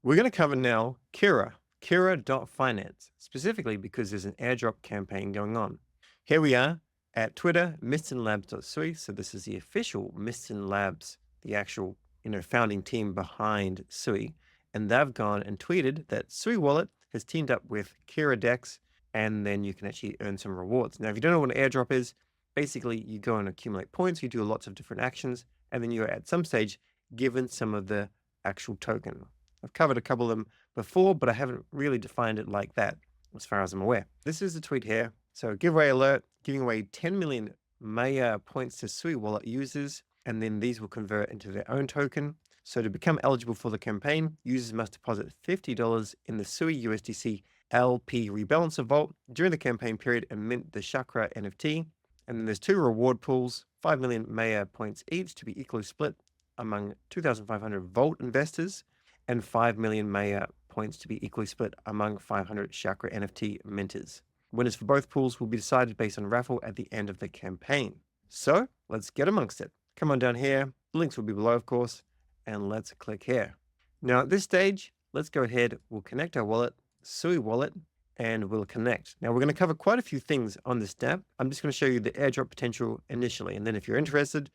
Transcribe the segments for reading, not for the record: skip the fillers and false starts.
We're going to cover now Finance, specifically because there's an airdrop campaign going on. Here we are at Twitter, mystenlabs.sui. So this is the official Mysten Labs, the actual founding team behind Sui. And they've gone and tweeted that Sui Wallet has teamed up with Kira Dex, and then you can actually earn some rewards. Now, if you don't know what an airdrop is, basically you go and accumulate points, you do lots of different actions, and then you're at some stage given some of the actual token. I've covered a couple of them before, but I haven't really defined it like that as far as I'm aware. This is the tweet here. So giveaway alert, giving away 10 million Maya points to Sui Wallet users, and then these will convert into their own token. So to become eligible for the campaign, users must deposit $50 in the Sui-USDC LP rebalancer vault during the campaign period and mint the Chakra NFT. And then there's two reward pools, 5 million Maya points each to be equally split among 2,500 vault investors, and 5 million Maya points to be equally split among 500 Chakra NFT minters. Winners for both pools will be decided based on raffle at the end of the campaign. So let's get amongst it. Come on down here. The links will be below, of course, and let's click here. Now at this stage, let's go ahead. We'll connect our wallet, Sui Wallet, and we'll connect. Now we're going to cover quite a few things on this step. I'm just going to show you the airdrop potential initially, and then if you're interested,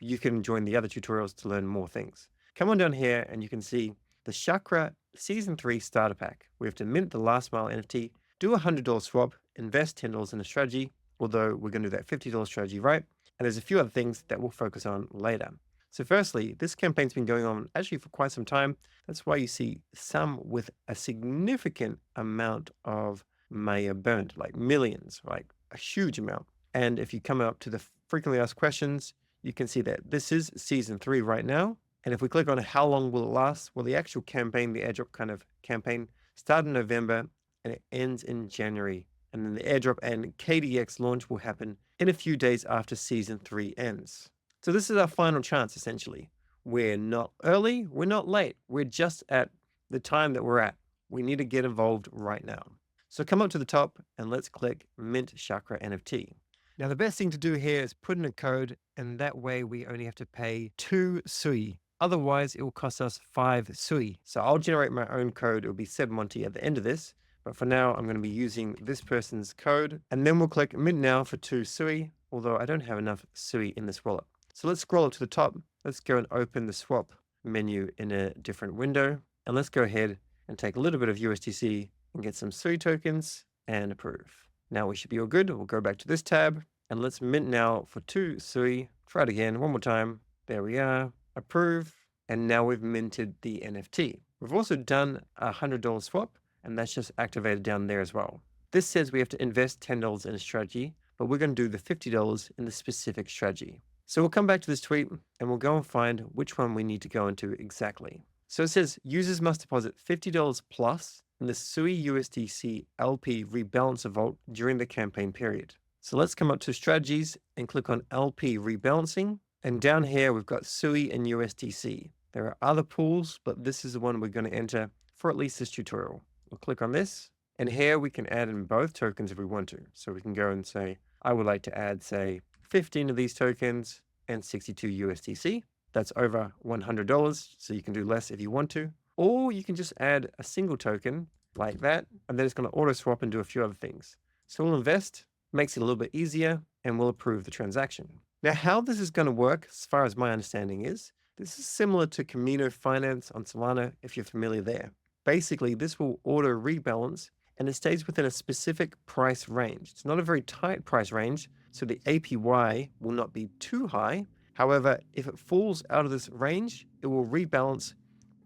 you can join the other tutorials to learn more things. Come on down here and you can see the Chakra Season 3 Starter Pack. We have to mint the last mile NFT, do a $100 swap, invest $10 in a strategy, although we're going to do that $50 strategy, right? And there's a few other things that we'll focus on later. So firstly, this campaign's been going on actually for quite some time. That's why you see some with a significant amount of Maya burned, like millions, like a huge amount. And if you come up to the frequently asked questions, you can see that this is Season 3 right now. And if we click on how long will it last? Well, the actual campaign, the airdrop kind of campaign, started in November and it ends in January. And then the airdrop and KDX launch will happen in a few days after Season 3 ends. So this is our final chance, essentially. We're not early, we're not late. We're just at the time that we're at. We need to get involved right now. So come up to the top and let's click Mint Chakra NFT. Now, the best thing to do here is put in a code, and that way we only have to pay 2 Sui. Otherwise, it will cost us 5 Sui. So I'll generate my own code. It will be Sebmonty at the end of this. But for now, I'm going to be using this person's code. And then we'll click Mint Now for 2 Sui, although I don't have enough Sui in this wallet. So let's scroll up to the top. Let's go and open the swap menu in a different window. And let's go ahead and take a little bit of USDC and get some Sui tokens and approve. Now we should be all good. We'll go back to this tab and let's mint now for 2 Sui. Try it again one more time. There we are. Approve. And now we've minted the NFT. We've also done a $100 swap, and that's just activated down there as well. This says we have to invest $10 in a strategy, but we're going to do the $50 in the specific strategy. So we'll come back to this tweet and we'll go and find which one we need to go into exactly. So it says users must deposit $50 plus in the Sui-USDC LP rebalancer vault during the campaign period. So let's come up to strategies and click on LP rebalancing. And down here, we've got Sui and USDC. There are other pools, but this is the one we're going to enter for at least this tutorial. We'll click on this. And here we can add in both tokens if we want to. So we can go and say, I would like to add, say, 15 of these tokens and 62 USDC. That's over $100. So you can do less if you want to. Or you can just add a single token like that, and then it's going to auto swap and do a few other things. So we'll invest, makes it a little bit easier, and we'll approve the transaction. Now, how this is going to work, as far as my understanding is, this is similar to Kriya Finance on Solana, if you're familiar there. Basically, this will auto rebalance, and it stays within a specific price range. It's not a very tight price range, so the APY will not be too high. However, if it falls out of this range, it will rebalance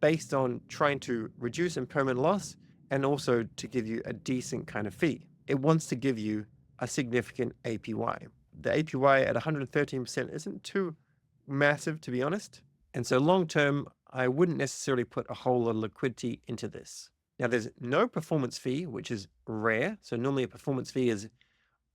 based on trying to reduce impermanent loss and also to give you a decent kind of fee. It wants to give you a significant APY. The APY at 113% isn't too massive, to be honest. And so long term, I wouldn't necessarily put a whole lot of liquidity into this. Now, there's no performance fee, which is rare. So normally a performance fee is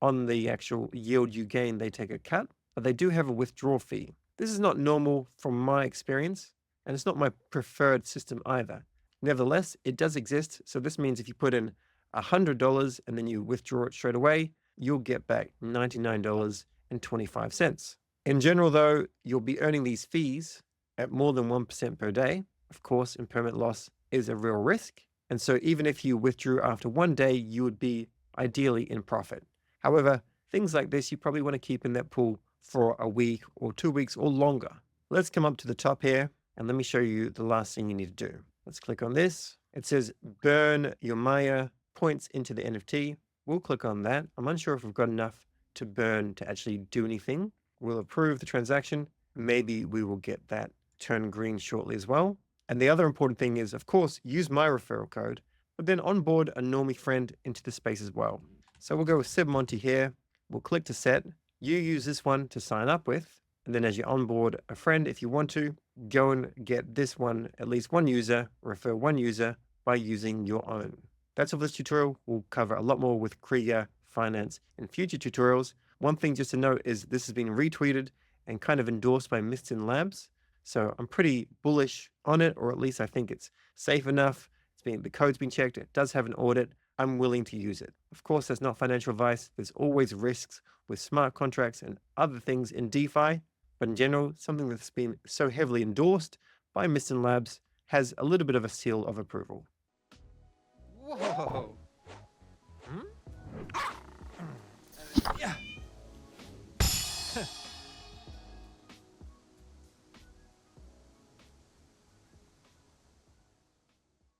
on the actual yield you gain, they take a cut, but they do have a withdrawal fee. This is not normal from my experience, and it's not my preferred system either. Nevertheless, it does exist. So this means if you put in $100 and then you withdraw it straight away, you'll get back $99.25. In general, though, you'll be earning these fees at more than 1% per day. Of course, impermanent loss is a real risk. And so even if you withdrew after 1 day, you would be ideally in profit. However, things like this, you probably want to keep in that pool for a week or 2 weeks or longer. Let's come up to the top here and let me show you the last thing you need to do. Let's click on this. It says burn your Maya points into the NFT. We'll click on that. I'm unsure if we've got enough to burn to actually do anything. We'll approve the transaction. Maybe we will get that turn green shortly as well. And the other important thing is, of course, use my referral code, but then onboard a normie friend into the space as well. So we'll go with Seb Monty here. We'll click to set. You use this one to sign up with. And then as you onboard a friend, if you want to, go and get this one, at least one user, refer one user by using your own. That's all for this tutorial. We'll cover a lot more with Kriya Finance in future tutorials. One thing just to note is this has been retweeted and kind of endorsed by Mysten Labs. So I'm pretty bullish on it, or at least I think it's safe enough. The code's been checked. It does have an audit. I'm willing to use it. Of course, that's not financial advice. There's always risks with smart contracts and other things in DeFi. But in general, something that's been so heavily endorsed by Mysten Labs has a little bit of a seal of approval. Whoa!